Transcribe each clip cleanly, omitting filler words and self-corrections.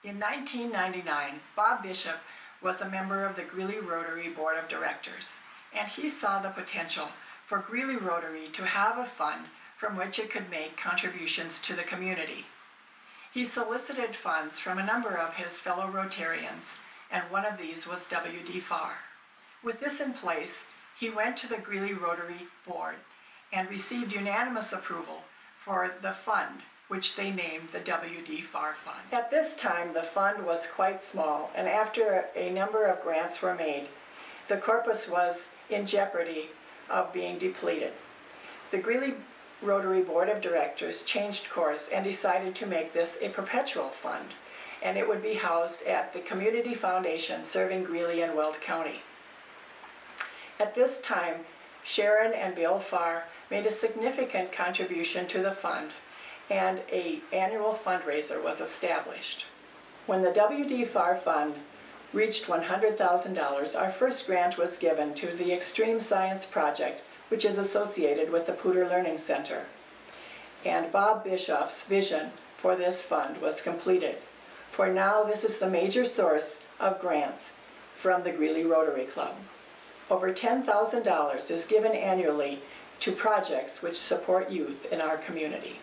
In 1999, Bob Bishop was a member of the Greeley Rotary Board of Directors, and he saw the potential for Greeley Rotary to have a fund from which it could make contributions to the community. He solicited funds from a number of his fellow Rotarians, and one of these was W.D. Farr. With this in place, he went to the Greeley Rotary Board and received unanimous approval for the fund, which they named the W.D. Farr Fund. At this time, the fund was quite small, and after a number of grants were made, the corpus was in jeopardy of being depleted. The Greeley Rotary Board of Directors changed course and decided to make this a perpetual fund, and it would be housed at the Community Foundation serving Greeley and Weld County. At this time, Sharon and Bill Farr made a significant contribution to the fund, and an annual fundraiser was established. When the W.D. Farr Fund reached $100,000, our first grant was given to the Extreme Science Project, which is associated with the Poudre Learning Center. And Bob Bishop's vision for this fund was completed. For now, this is the major source of grants from the Greeley Rotary Club. Over $10,000 is given annually to projects which support youth in our community.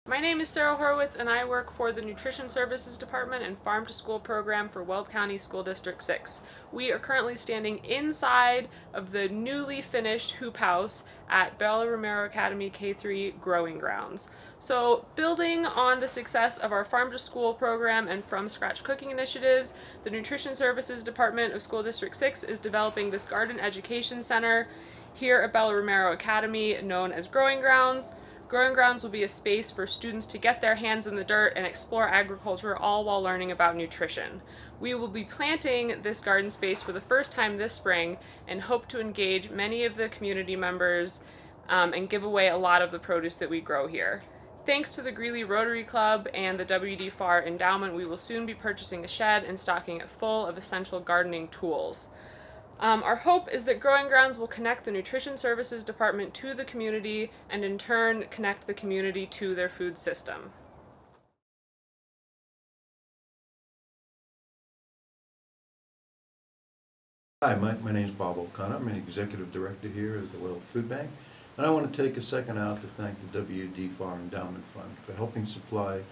My name is Sarah Horowitz, and I work for the Nutrition Services Department and Farm to School program for Weld County School District 6. We are currently standing inside of the newly finished hoop house at Bella Romero Academy K-3 Growing Grounds. So, building on the success of our Farm to School program and From Scratch Cooking initiatives, the Nutrition Services Department of School District 6 is developing this garden education center here at Bella Romero Academy known as Growing Grounds. Growing Grounds will be a space for students to get their hands in the dirt and explore agriculture, all while learning about nutrition. We will be planting this garden space for the first time this spring and hope to engage many of the community members and give away a lot of the produce that we grow here. Thanks to the Greeley Rotary Club and the W.D. Farr Endowment, we will soon be purchasing a shed and stocking it full of essential gardening tools. Our hope is that Growing Grounds will connect the Nutrition Services Department to the community and in turn connect the community to their food system. Hi, my name is Bob O'Connor. I'm an executive director here at the Weld Food Bank, and I want to take a second out to thank the W.D. Farr Endowment Fund for helping supply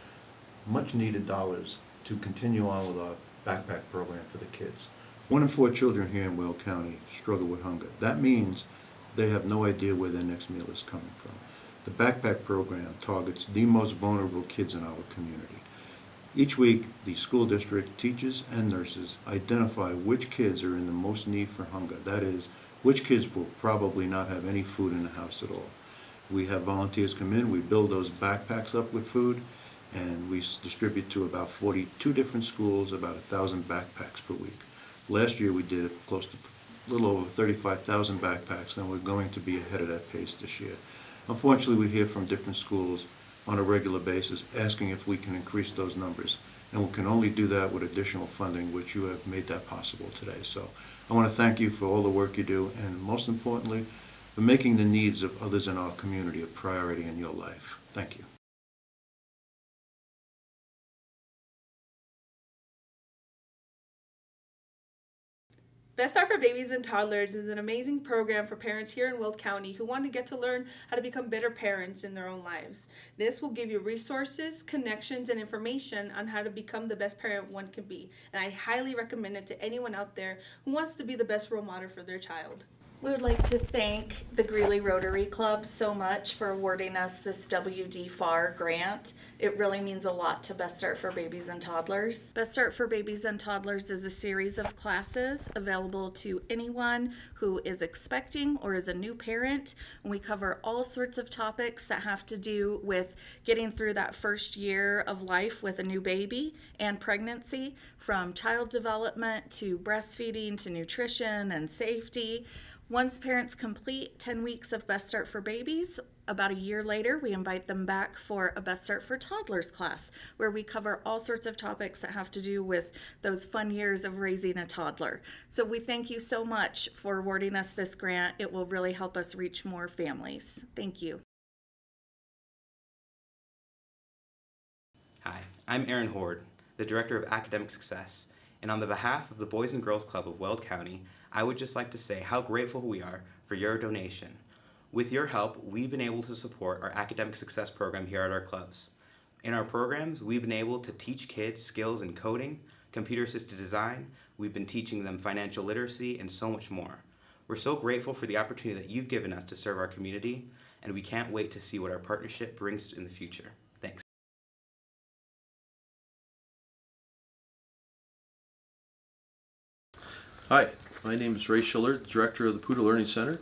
much needed dollars to continue on with our backpack program for the kids. 1 in 4 children here in Weld County struggle with hunger. That means they have no idea where their next meal is coming from. The backpack program targets the most vulnerable kids in our community. Each week, the school district teachers and nurses identify which kids are in the most need for hunger. That is, which kids will probably not have any food in the house at all. We have volunteers come in, we build those backpacks up with food, and we distribute to about 42 different schools, about 1,000 backpacks per week. Last year we did close to a little over 35,000 backpacks, and we're going to be ahead of that pace this year. Unfortunately, we hear from different schools on a regular basis asking if we can increase those numbers, and we can only do that with additional funding, which you have made that possible today. So I want to thank you for all the work you do, and most importantly, for making the needs of others in our community a priority in your life. Thank you. Best Start for Babies and Toddlers is an amazing program for parents here in Weld County who want to get to learn how to become better parents in their own lives. This will give you resources, connections, and information on how to become the best parent one can be. And I highly recommend it to anyone out there who wants to be the best role model for their child. We would like to thank the Greeley Rotary Club so much for awarding us this W.D. Farr grant. It really means a lot to Best Start for Babies and Toddlers. Best Start for Babies and Toddlers is a series of classes available to anyone who is expecting or is a new parent. And we cover all sorts of topics that have to do with getting through that first year of life with a new baby and pregnancy, from child development to breastfeeding to nutrition and safety. Once parents complete 10 weeks of Best Start for Babies, about a year later, we invite them back for a Best Start for Toddlers class, where we cover all sorts of topics that have to do with those fun years of raising a toddler. So we thank you so much for awarding us this grant. It will really help us reach more families. Thank you. I'm Aaron Horde, the Director of Academic Success, and on the behalf of the Boys and Girls Club of Weld County, I would just like to say how grateful we are for your donation. With your help, we've been able to support our academic success program here at our clubs. In our programs, we've been able to teach kids skills in coding, computer-assisted design, we've been teaching them financial literacy, and so much more. We're so grateful for the opportunity that you've given us to serve our community, and we can't wait to see what our partnership brings in the future. Thanks. Hi, my name is Ray Schiller, Director of the Poudre Learning Center.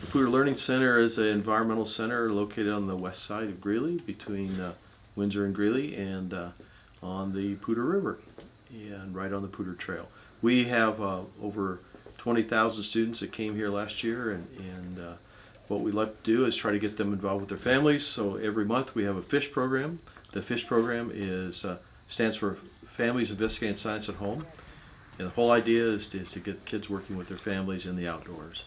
The Poudre Learning Center is an environmental center located on the west side of Greeley, between Windsor and Greeley, and on the Poudre River, and right on the Poudre Trail. We have over 20,000 students that came here last year, and what we like to do is try to get them involved with their families. So every month we have a fish program. The fish program stands for Families Investigating Science at Home. And the whole idea is to get kids working with their families in the outdoors.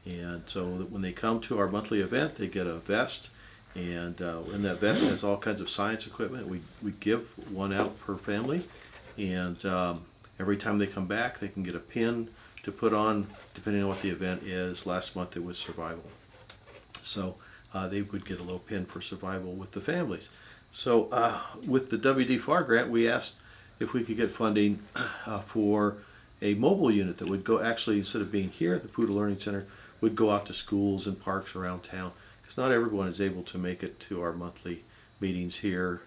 And so that when they come to our monthly event, they get a vest, and that vest has all kinds of science equipment. We give one out per family, and every time they come back, they can get a pin to put on, depending on what the event is. Last month it was survival. So they would get a little pin for survival with the families. So with the WD Farr grant, we asked if we could get funding for a mobile unit that would go, actually, instead of being here at the Poudre Learning Center, would go out to schools and parks around town, because not everyone is able to make it to our monthly meetings here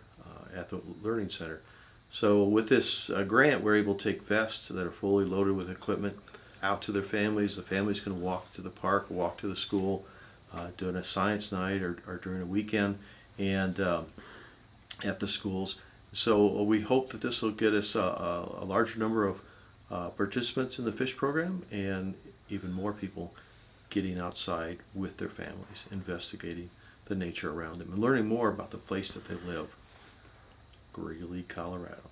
at the Learning Center. So with this grant, we're able to take vests that are fully loaded with equipment out to their families. The families can walk to the park, walk to the school, during a science night or during a weekend, and at the schools. So we hope that this will get us a larger number of participants in the fish program, and even more people getting outside with their families, investigating the nature around them, and learning more about the place that they live, Greeley, Colorado.